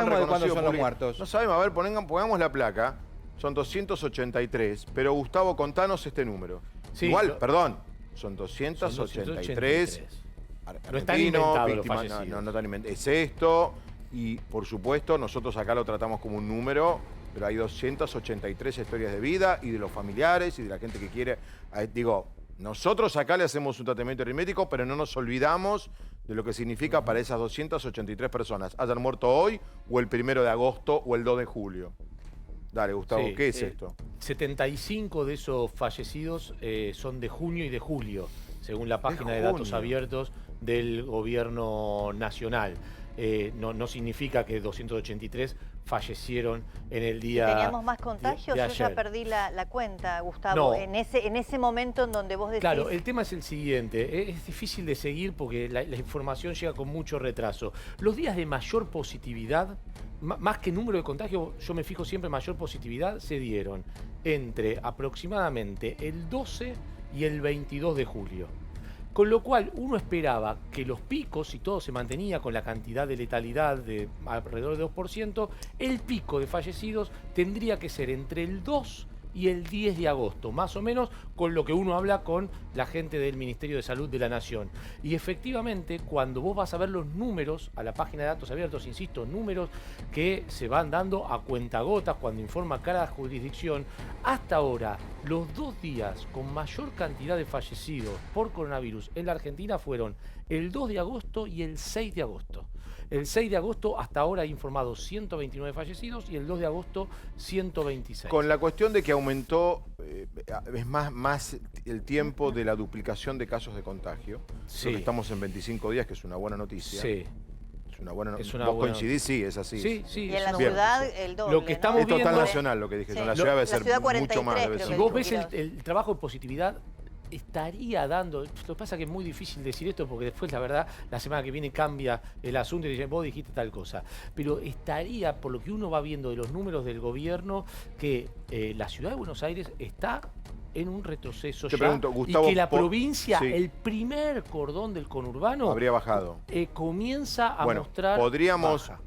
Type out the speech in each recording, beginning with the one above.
sabemos de cuándo son los pública. muertos. No sabemos, a ver, pongamos la placa. Son 283, pero Gustavo, contanos este número. Sí, Igual, perdón, son 283. No están inventados los fallecidos. No están inventados. Es esto, y por supuesto, nosotros acá lo tratamos como un número, pero hay 283 historias de vida y de los familiares y de la gente que quiere. Digo, nosotros acá le hacemos un tratamiento aritmético, pero no nos olvidamos de lo que significa para esas 283 personas, hayan muerto hoy o el 1 de agosto o el 2 de julio. Dale, Gustavo, Sí, ¿qué es esto? 75 de esos fallecidos son de junio y de julio, según la página de datos abiertos del gobierno nacional. No significa que 283 fallecieron en el día ¿Teníamos más contagios? de Yo ya ayer. perdí la cuenta, Gustavo. No. En ese momento en donde vos decís... Claro, el tema es el siguiente. Es difícil de seguir porque la información llega con mucho retraso. Los días de mayor positividad, más que número de contagios, yo me fijo siempre mayor positividad, se dieron entre aproximadamente el 12 y el 22 de julio. Con lo cual uno esperaba que los picos, si todo se mantenía con la cantidad de letalidad de alrededor de 2%, el pico de fallecidos tendría que ser entre el 2 y el 10 de agosto, más o menos con lo que uno habla con la gente del Ministerio de Salud de la Nación. Y efectivamente, cuando vos vas a ver los números, a la página de datos abiertos, insisto, números que se van dando a cuentagotas cuando informa cada jurisdicción, hasta ahora, los 2 días con mayor cantidad de fallecidos por coronavirus en la Argentina fueron el 2 de agosto y el 6 de agosto. El 6 de agosto hasta ahora ha informado 129 fallecidos y el 2 de agosto 126. Con la cuestión de que aumentó es más el tiempo de la duplicación de casos de contagio. Sí. Creo que estamos en 25 días, que es una buena noticia. Sí. Es una buena noticia. Es una ¿Vos buena coincidís? Sí, es así. Sí, sí. Y en la Bien. ciudad el doble, Lo que estamos Es total viendo- nacional lo que dije. Sí. En la ciudad debe La ser ciudad mucho 43 más. Debe creo ser. que Si vos ves Jubilados. el trabajo de positividad, estaría dando... Lo que pasa es que es muy difícil decir esto porque después, la verdad, la semana que viene cambia el asunto y dicen, vos dijiste tal cosa. Pero estaría, por lo que uno va viendo de los números del gobierno, que la ciudad de Buenos Aires está en un retroceso Te ya, pregunto, Gustavo, y que la por- provincia, sí. el primer cordón del conurbano, Habría bajado. comienza a Bueno, mostrar podríamos baja.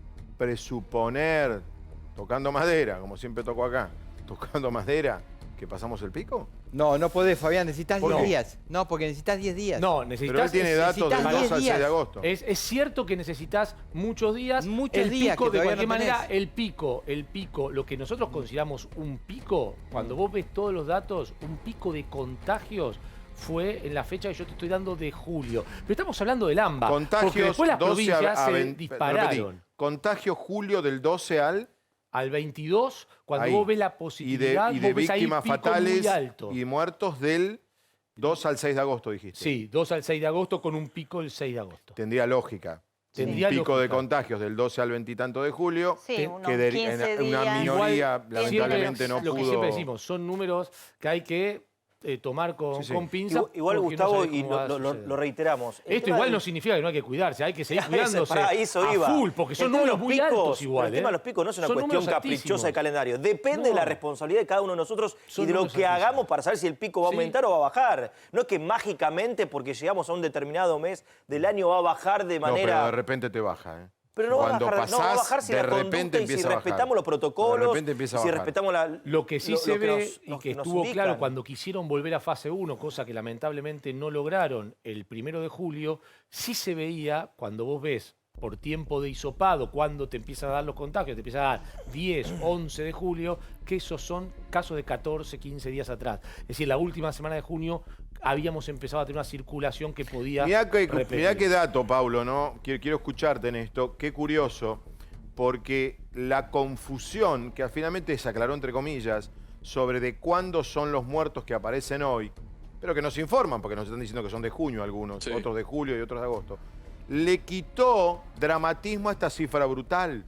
presuponer, tocando madera, como siempre toco acá, tocando madera, que pasamos el pico. No, no podés, Fabián, necesitas ¿Por 10 qué? días. No, porque necesitas 10 días. No, Pero él necesitas... tiene datos del necesitas 2 al 10 6 de días. agosto. Es cierto que necesitas muchos días. Muchos el días pico, que de todavía cualquier no tenés. manera, el pico, lo que nosotros consideramos un pico, cuando vos ves todos los datos, un pico de contagios fue en la fecha que yo te estoy dando de julio. Pero estamos hablando del AMBA, porque Contagios después las 12 provincias se 20, dispararon. repetí, contagio julio del 12 al... Al 22, cuando ahí. vos ves la Y de, positividad, y de vos ves ahí víctimas picos fatales muy altos. y muertos del 2 al 6 de agosto, dijiste. Sí, 2 al 6 de agosto con un pico el 6 de agosto. Tendría lógica. Tendría un pico de lógica. contagios del 12 al 20 y tanto de julio, Sí, que- unos que 15 una días. minoría Igual, lamentablemente no lo pudo... que siempre decimos, son números que hay que tomar con, Sí, sí. con pinza. Igual, porque no Gustavo, sabés y cómo va a suceder. lo reiteramos. El Esto tema igual del- no significa que no hay que cuidarse, hay que seguir Ese, cuidándose pará, eso a iba. full, porque son El tema de números los muy picos, altos igual. pero el tema de los picos no es una Son cuestión números caprichosa de altísimos. calendario. Depende de la No. responsabilidad de cada uno de nosotros Son y de lo números que altísimos. hagamos para saber si el pico va a Sí. aumentar o va a bajar. No es que mágicamente, porque llegamos a un determinado mes del año, va a bajar de No, pero manera... de repente te baja, ¿eh? Pero no va a Cuando bajar, no va a pasás, bajar si de la repente conducta y si empieza a bajar. respetamos los protocolos, De repente empieza a si bajar. respetamos la... Lo que sí se lo que ve nos- y nos- que nos estuvo indican. claro cuando quisieron volver a fase 1, cosa que lamentablemente no lograron el 1 de julio, sí se veía cuando vos ves por tiempo de hisopado, cuando te empiezan a dar los contagios, te empiezan a dar 10, 11 de julio, que esos son casos de 14, 15 días atrás. Es decir, la última semana de junio habíamos empezado a tener una circulación que podía Mirá repetirse. qué dato, Paulo, ¿no? Quiero escucharte en esto. Qué curioso, porque la confusión que finalmente se aclaró entre comillas sobre de cuándo son los muertos que aparecen hoy, pero que nos informan, porque nos están diciendo que son de junio algunos, Sí. otros de julio y otros de agosto, le quitó dramatismo a esta cifra brutal.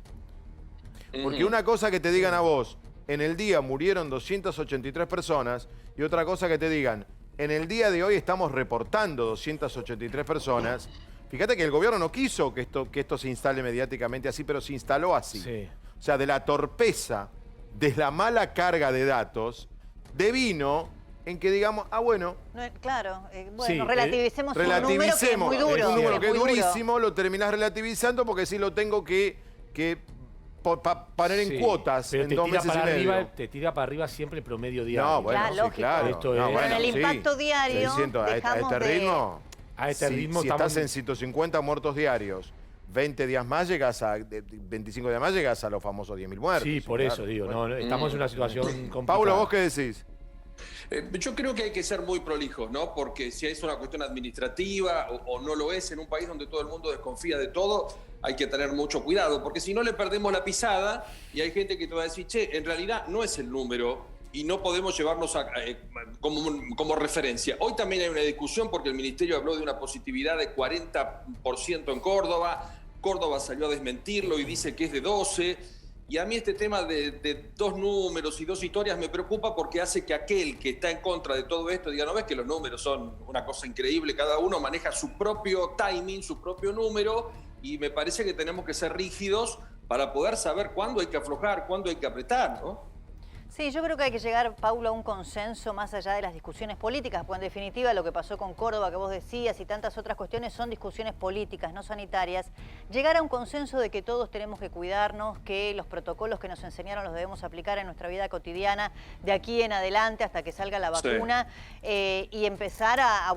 Porque una cosa que te digan a vos, en el día murieron 283 personas, y otra cosa que te digan, en el día de hoy estamos reportando 283 personas. Fíjate que el gobierno no quiso que esto se instale mediáticamente así, pero se instaló así. Sí. O sea, de la torpeza, de la mala carga de datos, devino en que digamos, bueno, No, claro, bueno, Sí, relativicemos un número que es relativicemos, muy duro. un número que es muy duro. durísimo, lo terminás relativizando porque sí lo tengo que poner en Sí, cuotas pero en te 2 tira meses para y medio. arriba, te tira para arriba siempre el promedio diario. No, bueno, Ya, sí, lógico. claro. Esto No, es- bueno, Pero en el sí. impacto diario 600, a dejamos este de- ritmo, A este ritmo si estamos- estás en 150 muertos diarios, 20 días más llegas a, 25 días más llegas a los famosos 10.000 muertos. Sí, por eso claro. digo, Bueno. no, estamos en una situación complicada. Paulo, ¿vos qué decís? Yo creo que hay que ser muy prolijos, ¿no? Porque si es una cuestión administrativa o no lo es en un país donde todo el mundo desconfía de todo, hay que tener mucho cuidado, porque si no le perdemos la pisada y hay gente que te va a decir, che, en realidad no es el número y no podemos llevarnos como referencia. Hoy también hay una discusión porque el Ministerio habló de una positividad de 40% en Córdoba. Córdoba salió a desmentirlo y dice que es de 12%. Y a mí este tema de 2 números y 2 historias me preocupa porque hace que aquel que está en contra de todo esto diga, no ves que los números son una cosa increíble, cada uno maneja su propio timing, su propio número, y me parece que tenemos que ser rígidos para poder saber cuándo hay que aflojar, cuándo hay que apretar, ¿no? Sí, yo creo que hay que llegar, Paulo, a un consenso más allá de las discusiones políticas, porque en definitiva lo que pasó con Córdoba, que vos decías, y tantas otras cuestiones son discusiones políticas, no sanitarias. Llegar a un consenso de que todos tenemos que cuidarnos, que los protocolos que nos enseñaron los debemos aplicar en nuestra vida cotidiana de aquí en adelante hasta que salga la vacuna, y empezar a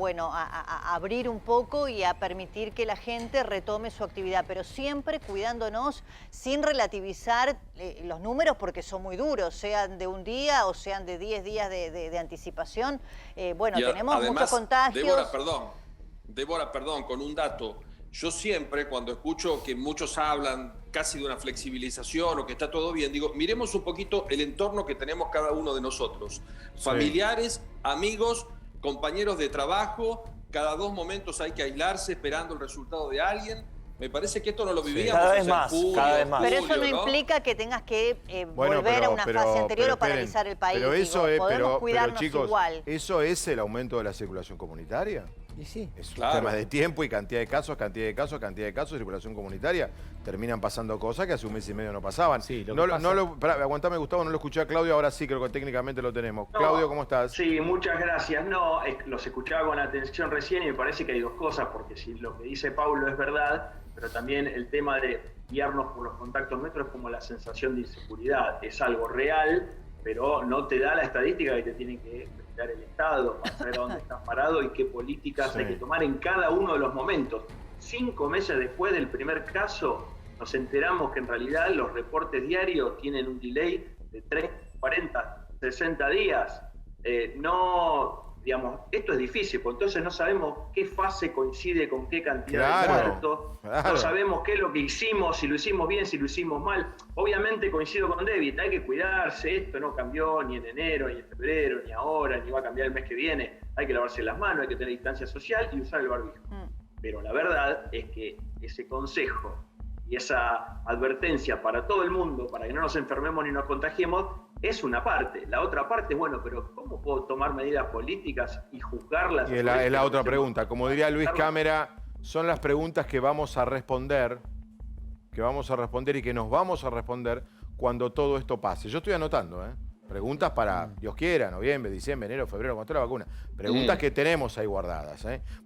abrir un poco y a permitir que la gente retome su actividad, pero siempre cuidándonos sin relativizar los números porque son muy duros, sean de un día o sean de 10 días de anticipación. Tenemos además, muchos contagios. Débora, perdón, con un dato. Yo siempre, cuando escucho que muchos hablan casi de una flexibilización o que está todo bien, digo, miremos un poquito el entorno que tenemos cada uno de nosotros. Familiares, amigos, compañeros de trabajo, cada 2 momentos hay que aislarse esperando el resultado de alguien. Me parece que esto no lo vivíamos Cada vez hace más, julio, cada vez más. Pero eso no julio, implica que tengas que volver a una fase anterior o paralizar el país. Pero eso Digo, es, podemos cuidarnos chicos, igual. ¿eso es el aumento de la circulación comunitaria? Y sí. Es un Claro. tema de tiempo y cantidad de casos, circulación comunitaria. Terminan pasando cosas que hace un mes y medio no pasaban. Sí, lo no, que pasa- aguantame, Gustavo, no lo escuché a Claudio, ahora sí creo que técnicamente lo tenemos. Claudio, ¿cómo estás? Sí, muchas gracias. No, los escuchaba con atención recién y me parece que hay 2 cosas, porque si lo que dice Paulo es verdad, pero también el tema de guiarnos por los contactos nuestros es como la sensación de inseguridad. Es algo real, pero no te da la estadística que te tiene que dar el Estado para saber a dónde estás parado y qué políticas hay que tomar en cada uno de los momentos. 5 meses después del primer caso, nos enteramos que en realidad los reportes diarios tienen un delay de 30, 40, 60 días. Esto es difícil, porque entonces no sabemos qué fase coincide con qué cantidad de muertos, no sabemos qué es lo que hicimos, si lo hicimos bien, si lo hicimos mal. Obviamente coincido con David, hay que cuidarse, esto no cambió ni en enero, ni en febrero, ni ahora, ni va a cambiar el mes que viene. Hay que lavarse las manos, hay que tener distancia social y usar el barbijo. Pero la verdad es que ese consejo y esa advertencia para todo el mundo, para que no nos enfermemos ni nos contagiemos, es una parte. La otra parte es, bueno, pero ¿cómo puedo tomar medidas políticas y juzgarlas? Y es la otra pregunta. Como diría Luis Cámara, son las preguntas que vamos a responder y que nos vamos a responder cuando todo esto pase. Yo estoy anotando, preguntas para, Dios quiera, noviembre, diciembre, enero, febrero, cuando esté la vacuna. Preguntas que tenemos ahí guardadas,